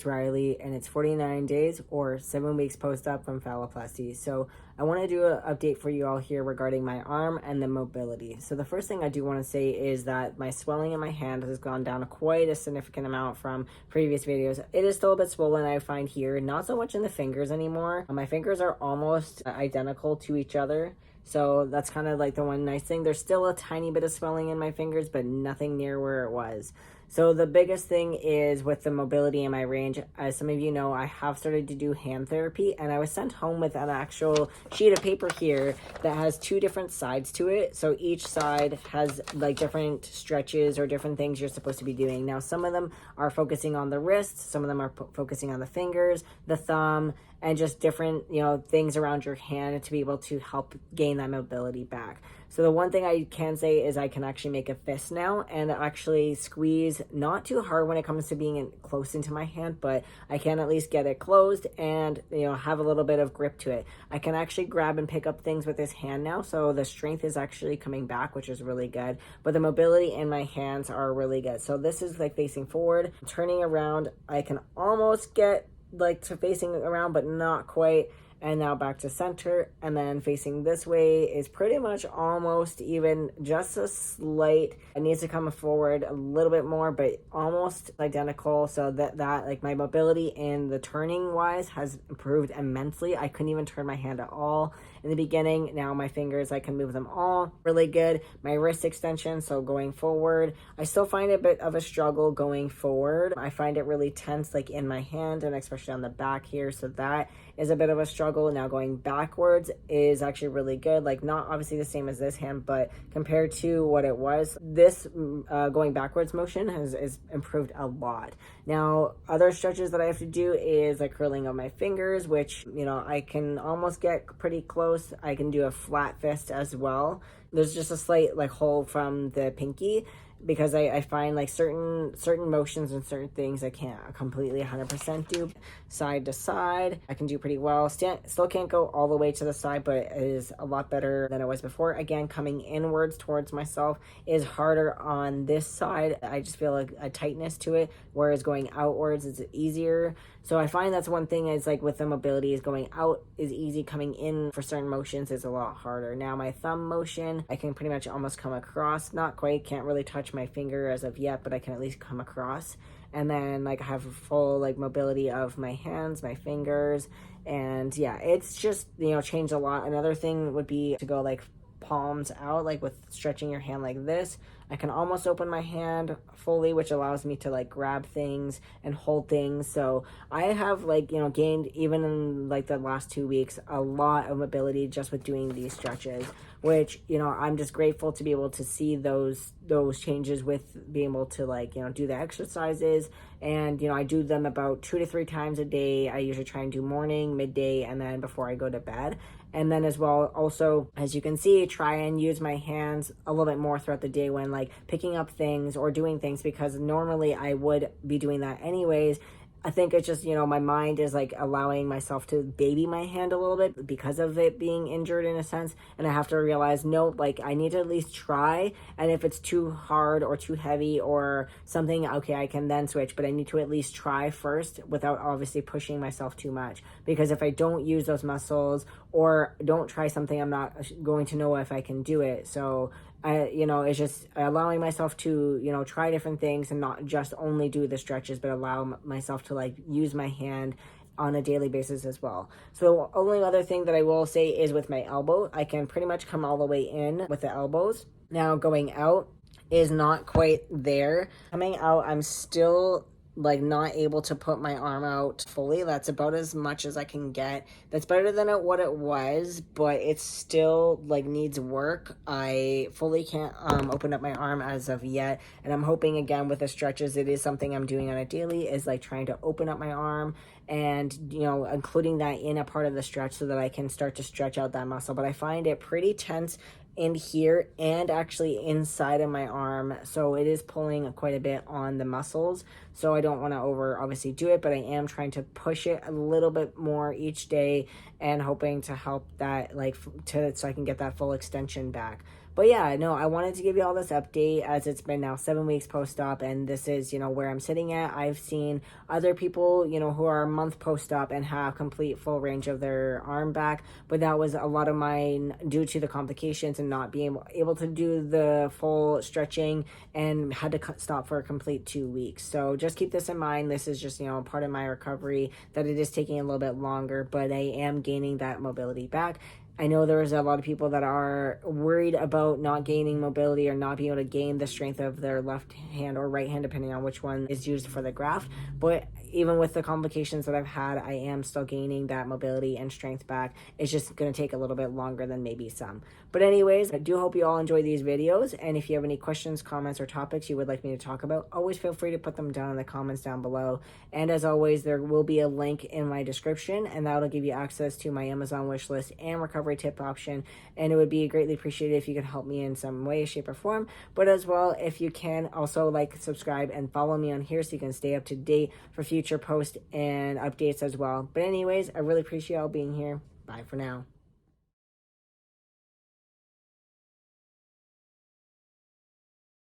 Riley, and it's 49 days or 7 weeks post-op from phalloplasty. So I want to do an update for you all here regarding my arm and the mobility. So the first thing I do want to say is that my swelling in my hand has gone down quite a significant amount from previous videos. It is still a bit swollen, I find here, not so much in the fingers anymore. My fingers are almost identical to each other. So that's kind of like the one nice thing. There's still a tiny bit of swelling in my fingers, but nothing near where it was. So the biggest thing is with the mobility in my range. As some of you know, I have started to do hand therapy, and I was sent home with an actual sheet of paper here that has 2 different sides to it. So each side has like different stretches or different things you're supposed to be doing. Now, some of them are focusing on the wrists, some of them are focusing on the fingers, the thumb, and just different, things around your hand to be able to help gain that mobility back. So the one thing I can say is I can actually make a fist now and actually squeeze not too hard when it comes to being close into my hand, but I can at least get it closed and, have a little bit of grip to it. I can actually grab and pick up things with this hand now. So the strength is actually coming back, which is really good, but the mobility in my hands are really good. So this is like facing forward, turning around. I can almost get like to facing around, but not quite. And now back to center, and then facing this way is pretty much almost even, just a slight, it needs to come forward a little bit more, but almost identical. So that like my mobility in the turning wise has improved immensely. I couldn't even turn my hand at all in the beginning. Now my fingers, I can move them all really good. My wrist extension, so going forward, I still find a bit of a struggle going forward. I find it really tense, like in my hand and especially on the back here. So that is a bit of a struggle. Now going backwards is actually really good. Like not obviously the same as this hand, but compared to what it was, this going backwards motion is improved a lot. Now other stretches that I have to do is like curling of my fingers, which I can almost get pretty close. I can do a flat fist as well. There's just a slight like hole from the pinky, because I find like certain motions and certain things I can't completely 100% do. Side to side, I can do pretty well. Still can't go all the way to the side, but it is a lot better than it was before. Again, coming inwards towards myself is harder on this side. I just feel like a tightness to it, whereas going outwards is easier. So I find that's one thing is like with the mobility is going out is easy, coming in for certain motions is a lot harder. Now my thumb motion, I can pretty much almost come across, not quite, can't really touch my finger as of yet, but I can at least come across. And then like I have a full like mobility of my hands, my fingers, and yeah, it's just changed a lot. Another thing would be to go like palms out, like with stretching your hand like this. I can almost open my hand fully, which allows me to like grab things and hold things. So I have like gained, even in like the last 2 weeks, a lot of mobility just with doing these stretches, which I'm just grateful to be able to see those changes with being able to like do the exercises. And I do them about 2 to 3 times a day. I usually try and do morning, midday, and then before I go to bed. And then as well, also, as you can see, try and use my hands a little bit more throughout the day when like picking up things or doing things, because normally I would be doing that anyways. I think it's just, my mind is like allowing myself to baby my hand a little bit because of it being injured in a sense. And I have to realize, no, like I need to at least try. And if it's too hard or too heavy or something, okay, I can then switch, but I need to at least try first without obviously pushing myself too much. Because if I don't use those muscles or don't try something, I'm not going to know if I can do it. So it's just allowing myself to, try different things and not just only do the stretches, but allow myself to like use my hand on a daily basis as well. So the only other thing that I will say is with my elbow, I can pretty much come all the way in with the elbows. Now going out is not quite there. Coming out, I'm still like not able to put my arm out fully. That's about as much as I can get. That's better than what it was, but it still like needs work. I fully can't open up my arm as of yet, and I'm hoping again with the stretches, it is something I'm doing on a daily, is like trying to open up my arm and including that in a part of the stretch so that I can start to stretch out that muscle. But I find it pretty tense in here and actually inside of my arm, so it is pulling quite a bit on the muscles. So I don't want to obviously do it, but I am trying to push it a little bit more each day and hoping to help that so I can get that full extension back. But yeah, no, I wanted to give you all this update as it's been now 7 weeks post-op, and this is, where I'm sitting at. I've seen other people, who are a month post-op and have complete full range of their arm back, but that was a lot of mine due to the complications and not being able to do the full stretching, and had to stop for a complete 2 weeks. So just keep this in mind. This is just, part of my recovery, that it is taking a little bit longer, but I am gaining that mobility back. I know there's a lot of people that are worried about not gaining mobility or not being able to gain the strength of their left hand or right hand, depending on which one is used for the graft. But even with the complications that I've had, I am still gaining that mobility and strength back. It's just going to take a little bit longer than maybe some. But anyways, I do hope you all enjoy these videos. And if you have any questions, comments, or topics you would like me to talk about, always feel free to put them down in the comments down below. And as always, there will be a link in my description, and that'll give you access to my Amazon wish list and recovery tip option. And it would be greatly appreciated if you could help me in some way, shape, or form. But as well, if you can, also like, subscribe, and follow me on here so you can stay up to date for future posts and updates as well. But anyways, I really appreciate y'all being here. Bye for now.